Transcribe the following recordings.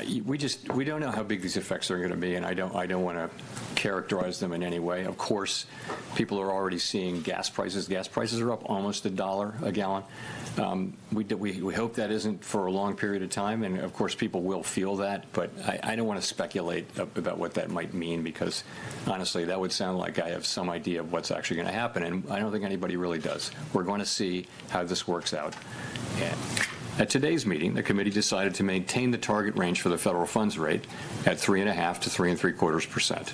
we don't know how big these effects are going to be, and I don't want to characterize them in any way. Of course, people are already seeing gas prices. Gas prices are up almost $1 a gallon. We hope that isn't for a long period of time, and of course people will feel that, but I don't want to speculate about what that might mean, because honestly that would sound like I have some idea of what's actually going to happen, and I don't think anybody really does. We're going to see how this works out. And at today's meeting, the committee decided to maintain the target range for the federal funds rate at 3.5 to 3.75%.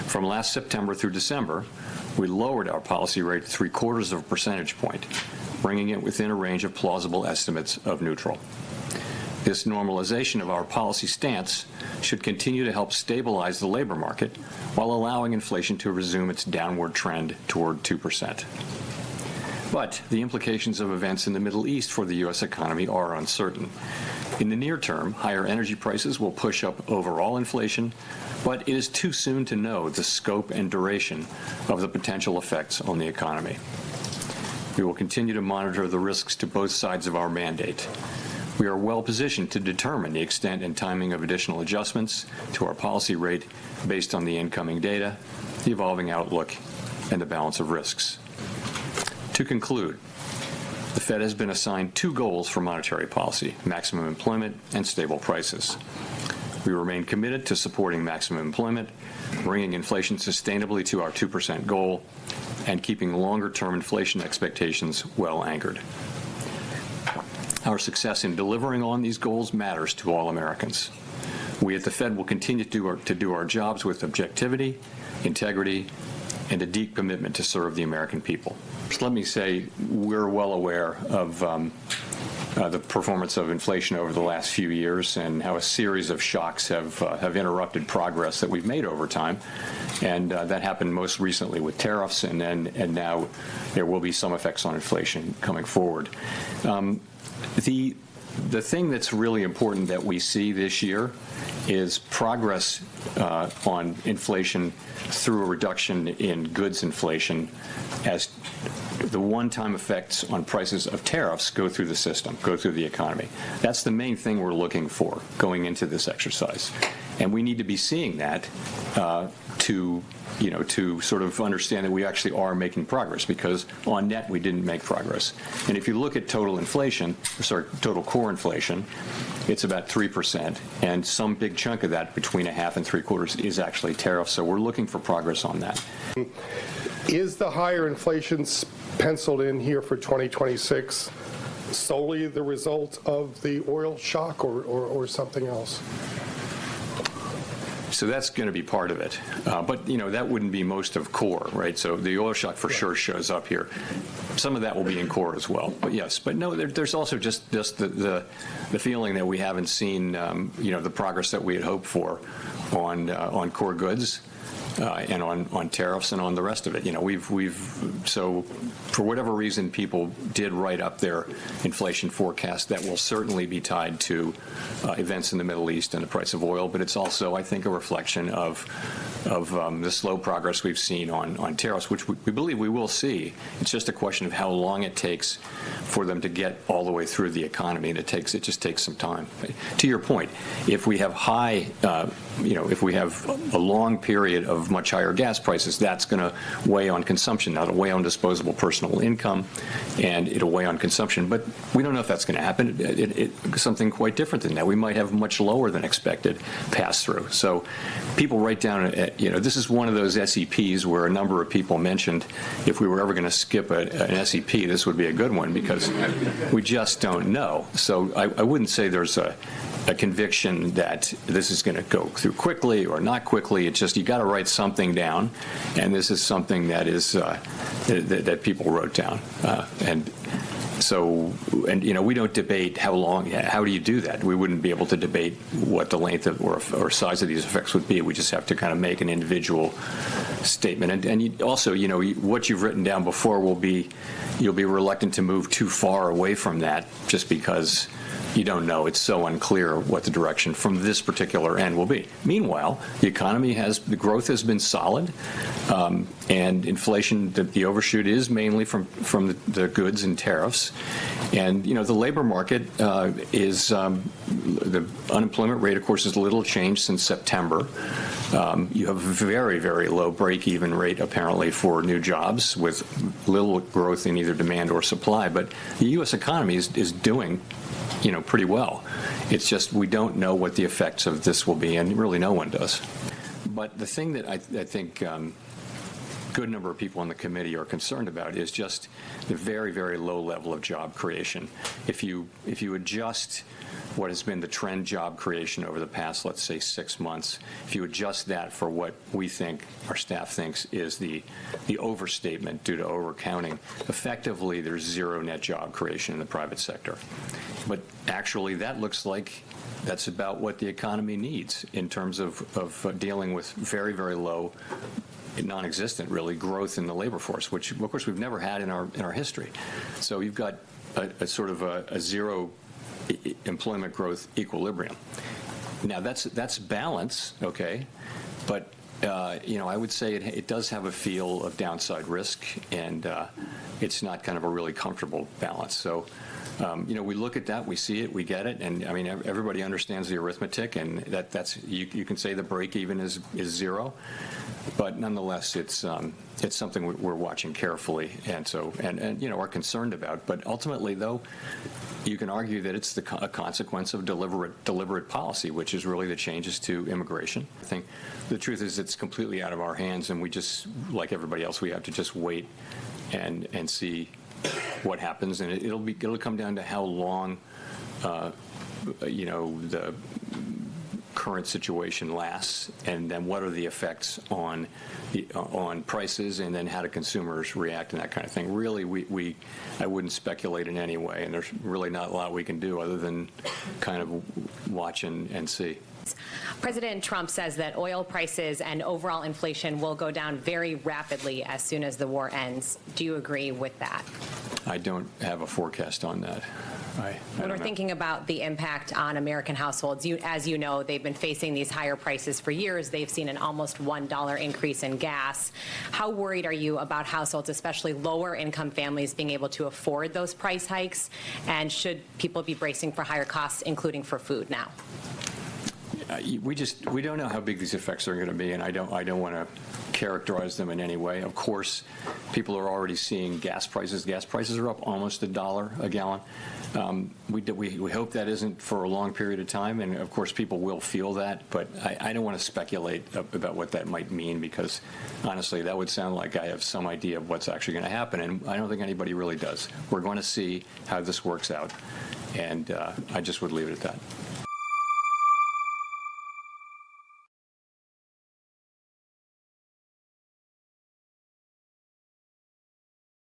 From last September through December, we lowered our policy rate 0.75 of a percentage point, bringing it within a range of plausible estimates of neutral. This normalization of our policy stance should continue to help stabilize the labor market while allowing inflation to resume its downward trend toward 2%. But the implications of events in the Middle East for the U.S. economy are uncertain. In the near term, higher energy prices will push up overall inflation, but it is too soon to know the scope and duration of the potential effects on the economy. We will continue to monitor the risks to both sides of our mandate. We are well positioned to determine the extent and timing of additional adjustments to our policy rate based on the incoming data, the evolving outlook, and the balance of risks. To conclude, the Fed has been assigned 2 goals for monetary policy: maximum employment and stable prices. We remain committed to supporting maximum employment, bringing inflation sustainably to our 2% goal, and keeping longer-term inflation expectations well anchored. Our success in delivering on these goals matters to all Americans. We at the Fed will continue to do our jobs with objectivity, integrity, and a deep commitment to serve the American people. So let me say we're well aware of the performance of inflation over the last few years and how a series of shocks have interrupted progress that we've made over time. And that happened most recently with tariffs, and now there will be some effects on inflation coming forward. The thing that's really important that we see this year is progress on inflation through a reduction in goods inflation, as the one-time effects on prices of tariffs go through the system, go through the economy. That's the main thing we're looking for going into this exercise. And we need to be seeing that to sort of understand that we actually are making progress, because on net we didn't make progress. And if you look at total core inflation, it's about 3%, and some big chunk of that, between 1/2 and 3/4, is actually tariffs. So we're looking for progress on that. Is the higher inflation penciled in here for 2026 solely the result of the oil shock or something else? So that's going to be part of it. But, that wouldn't be most of core, right? So the oil shock for sure shows up here. Some of that will be in core as well. But yes, but no, there's also just the feeling that we haven't seen, the progress that we had hoped for on core goods. And on tariffs and on the rest of it. So for whatever reason, people did write up their inflation forecast. That will certainly be tied to events in the Middle East and the price of oil, but it's also, I think, a reflection of the slow progress we've seen on tariffs, which we believe we will see. It's just a question of how long it takes for them to get all the way through the economy, and it just takes some time. To your point, if we have if we have a long period of much higher gas prices, that's going to weigh on consumption. That'll weigh on disposable personal income, and it'll weigh on consumption. But we don't know if that's going to happen. Something quite different than that. We might have much lower than expected pass-through. So people write down, this is one of those SEPs where a number of people mentioned if we were ever going to skip an SEP, this would be a good one, because we just don't know. So I wouldn't say there's a conviction that this is going to go through quickly or not quickly. It's just you got to write something down, and this is something that is that people wrote down. We don't debate how long. How do you do that? We wouldn't be able to debate what the length of or size of these effects would be. We just have to kind of make an individual statement. And what you've written down before you'll be reluctant to move too far away from that, just because you don't know. It's so unclear what the direction from this particular end will be. Meanwhile, the growth has been solid, and inflation, the overshoot is mainly from the goods and tariffs. And, the labor market is, the unemployment rate, of course, is little changed since September. You have a very, very low break-even rate, apparently, for new jobs with little growth in either demand or supply. But the U.S. economy is doing, pretty well. It's just we don't know what the effects of this will be, and really no one does. But the thing that I think good number of people on the committee are concerned about is just the very, very low level of job creation. If you adjust what has been the trend job creation over the past, let's say, 6 months, if you adjust that for what we think, our staff thinks, is the overstatement due to overcounting, effectively there's zero net job creation in the private sector. But actually that looks like that's about what the economy needs in terms of dealing with very, very low, non-existent, really, growth in the labor force, which, of course, we've never had in our history. So you've got a sort of a zero employment growth equilibrium. Now, that's balance, okay, but I would say it does have a feel of downside risk, and it's not kind of a really comfortable balance. So, we look at that, we see it, we get it, and I mean everybody understands the arithmetic, and that's you can say the break even is zero, but nonetheless it's something we're watching carefully, and are concerned about. But ultimately, though, you can argue that it's a consequence of deliberate policy, which is really the changes to immigration. I think the truth is it's completely out of our hands, and we just, like everybody else, we have to just wait and see what happens, and it'll come down to how long the current situation lasts, and then what are the effects on prices, and then how do consumers react and that kind of thing. Really, I wouldn't speculate in any way, and there's really not a lot we can do other than kind of watch and see. President Trump says that oil prices and overall inflation will go down very rapidly as soon as the war ends. Do you agree with that? I don't have a forecast on that. When we're thinking about the impact on American households, as you know, they've been facing these higher prices for years. They've seen an almost $1 increase in gas. How worried are you about households, especially lower income families, being able to afford those price hikes? And should people be bracing for higher costs, including for food now? We don't know how big these effects are going to be, and I don't want to characterize them in any way. Of course, people are already seeing gas prices. Gas prices are up almost $1 a gallon. We hope that isn't for a long period of time, and of course people will feel that, but I don't want to speculate about what that might mean, because honestly that would sound like I have some idea of what's actually going to happen, and I don't think anybody really does. We're going to see how this works out, and I just would leave it at that.